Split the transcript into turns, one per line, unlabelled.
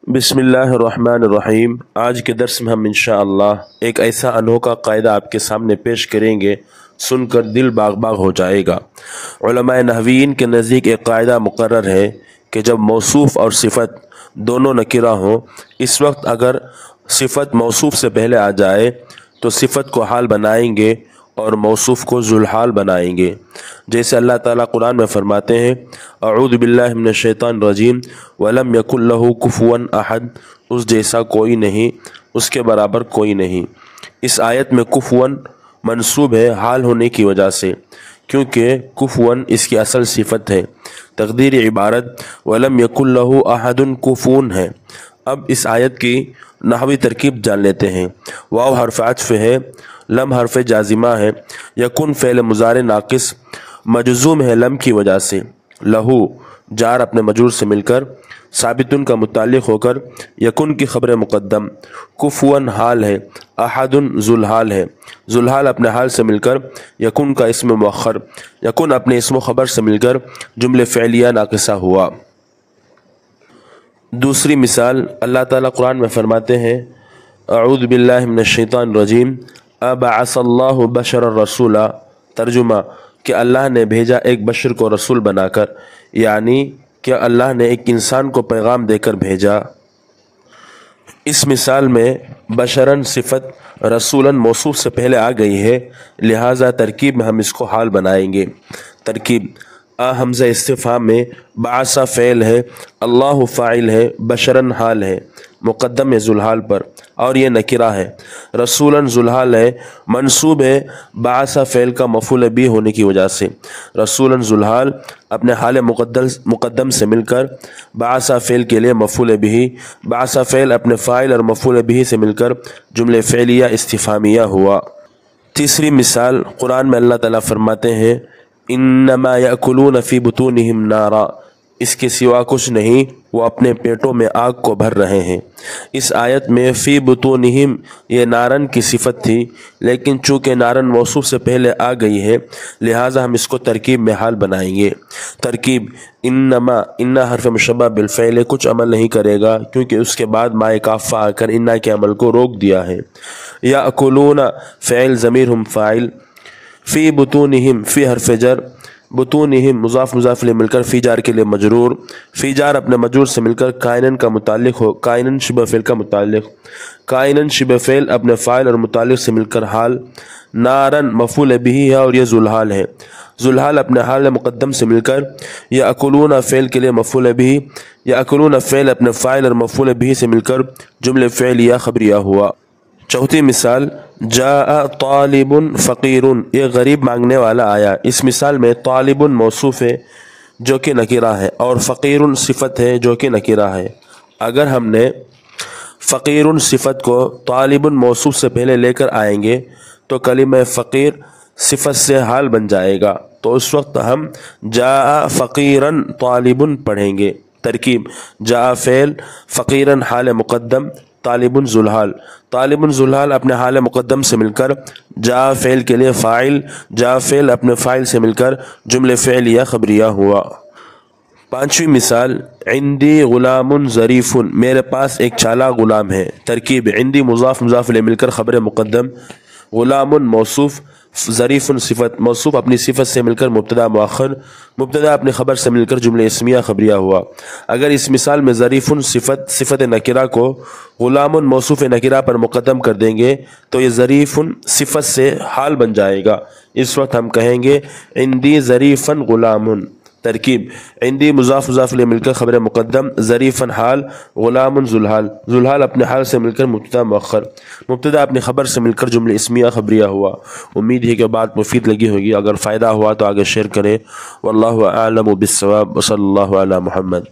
बिस्मिल्लाह अर्रहमान अर्रहीम। आज के दर्स में हम इंशाअल्लाह एक ऐसा अनोखा कायदा आपके सामने पेश करेंगे, सुनकर दिल बाग बाग हो जाएगा। उलमाए नहवीन के नज़दीक एक कायदा मुकर्रर है कि जब मौसूफ़ और सिफ़त दोनों नकीरा हों, इस वक्त अगर सिफ़त मौसूफ़ से पहले आ जाए तो सिफ़त को हाल बनाएंगे और मौसूफ़ को ज़ुलहाल बनाएंगे। जैसे अल्लाह ताला कुरान में फ़रमाते हैं, अऊज़ु बिल्लाहि मिनश शैतानिर रजीम वलम यकुल लहू कुफुवन अहद, उस जैसा कोई नहीं, उसके बराबर कोई नहीं। इस आयत में कुफुवन मंसूब है हाल होने की वजह से, क्योंकि कुफुवन इसकी असल सिफ़त है। तक़दीर इबारत वलम यकुल लहू अहदुन कुफुवन है। अब इस आयत की नहवी तरकीब जान लेते हैं। वाव हर्फ अत्फ़ है, लम हर्फ जाजिमा है, यकुन फ़ेल मुज़ारे नाक़िस मजज़ूम है लम की वजह से। लहू जार अपने मजरूर से मिलकर साबितुन का मुताल्लिक़ होकर यकुन की ख़बर मुक़द्दम, कुफुवन हाल है, अहदुन ज़ुलहाल है, ज़ुलहाल अपने हाल से मिलकर यकुन का इस्म मुअख्खर, यकुन अपने इस्म ख़बर से मिलकर जुमले फ़ेलिया नाक़िसा हुआ। दूसरी मिसाल अल्लाह ताला कुरान में फ़रमाते हैं, अऊज़ु बिल्लाहि मिनश शैतानिर रजीम अबअसल्लाहु बशरर रसूला, तर्जुमा कि अल्लाह ने भेजा एक बशर को रसूल बनाकर, यानी कि अल्लाह ने एक इंसान को पैगाम देकर भेजा। इस मिसाल में बशरन सिफ़त रसूलन मौसूफ़ से पहले आ गई है, लिहाजा तरकीब में हम इसको हाल बनाएंगे। तरकीब आ हमज़ा इस्तिफ़हाम में बासा फ़ेल है, अल्लाह फ़ाइल है, बशरन हाल है, मुक़द्दम है ज़ुलहाल पर और ये नकिरा है। रसूलन ज़ुलहाल है, मंसूब है बासा फ़ेल का मफ़ूल बी होने की वजह से। रसूलन ज़ुलहाल अपने हाल मुक़द्दम से मिलकर बासा फ़ेल के लिए मफ़ूल बिही, बासा फ़ेल अपने फ़ाइल और मफ़ूल बिही से मिलकर जुमले फ़ेलिया इस्तिफ़हामिया हुआ। तीसरी मिसाल कुरान में अल्लाह ताला फ़रमाते हैं, इन्नमा यअकुलून फ़ी बुतूनिहिम नारा, इसके सिवा कुछ नहीं, वो अपने पेटों में आग को भर रहे हैं। इस आयत में फ़ी बुतूनिहिम ये नारन की सिफ़त थी, लेकिन चूँकि नारन मौसूफ़ से पहले आ गई है, लिहाजा हम इसको तरकीब में हाल बनाएंगे। तरकीब इन्नमा, इन्ना हर्फ मुशब्बह बिल फ़ेल, कुछ अमल नहीं करेगा क्योंकि उसके बाद माए काफ़ा आकर इन्ना के अमल को रोक दिया है। यअकुलून फ़ेल ज़मीर हम फ़ाइल, फ़ी बुतूनिहिम फ़ी हर्फ जर, बुतूनिहिम मुज़ाफ़ मुज़ाफ़ ले मिलकर फ़ी जार के लिए मजरूर, फ़ी जार अपने मजरूर से मिलकर काइनन का मुताल्लिक़ हो, काइनन शिबह फ़ेल का मुताल्लिक़, काइनन शिबह फ़ेल अपने फ़ाइल और मुताल्लिक़ से मिलकर हाल। नारन मफ़ूल बिही है और यह ज़ुलहाल है, ज़ुलहाल अपने हाल मुक़द्दम से मिलकर यअकुलून फ़ेल के लिए मफ़ूल बिही, यअकुलून फ़ेल अपने फ़ाइल और मफ़ूल बिही से मिलकर जुमले फ़ेलिया ख़बरिया हुआ। चौथी मिसाल जाअ तालिबुन फ़कीरुन, ये गरीब मांगने वाला आया। इस मिसाल में तालिबुन मौसूफ़ है जो कि नकीरा है और फ़कीरुन सिफ़त है जो कि नकीरा है। अगर हमने फ़कीरुन सिफ़त को तालिबुन मौसूफ़ से पहले लेकर आएंगे तो कलिमा फ़कीर सिफ़त से हाल बन जाएगा, तो उस वक्त हम जाअ फ़कीरन तालिबुन पढ़ेंगे। तरकीब जाअ फ़ेल, फ़कीरन हाल मुक़द्दम, तालिबुन ज़ुलहाल, तालिबुन ज़ुलहाल अपने हाल मुक़द्दम से मिलकर जा फ़ेल के लिए फ़ाइल, जा फ़ेल अपने फ़ाइल से मिलकर जुमले फ़ेलिया ख़बरिया हुआ। पाँचवीं मिसाल इंदी ग़ुलामुन ज़रीफ़ुन, मेरे पास एक चालाक ग़ुलाम है। तरकीब इंदी मुज़ाफ़ मुज़ाफ़ ले मिलकर ख़बर मुक़द्दम, ग़ुलामुन मौसूफ़, ज़रीफ़ुन सिफ़त, मौसूफ़ अपनी सिफ़त से मिलकर मुब्तदा मुअख्खर, मुब्तदा अपनी ख़बर से मिलकर जुमले इस्मिया ख़बरिया हुआ। अगर इस मिसाल में ज़रीफ़ुन सिफ़त नकिरा को ग़ुलामुन मौसूफ़ नकिरा पर मुक़द्दम कर देंगे तो ये ज़रीफ़ुन सिफ़त से हाल बन जाएगा। इस वक्त हम कहेंगे इंदी ज़रीफ़न ग़ुलामुन। तरकीब इंदी मुज़ाफ़ मुज़ाफ़ ले मिलकर ख़बर मुक़द्दम, ज़रीफ़न हाल, ग़ुलामुन ज़ुलहाल, ज़ुलहाल अपने हाल से मिलकर मुब्तदा मुअख्खर, मुब्तदा अपनी ख़बर से मिलकर जुमले इस्मिया ख़बरिया हुआ। उम्मीद है कि बात मुफीद लगी होगी। अगर फ़ायदा हुआ तो आगे शेयर करें। वल्लाहु आलमु बिस्सवाब व सल्लल्लाहु अला मुहम्मद।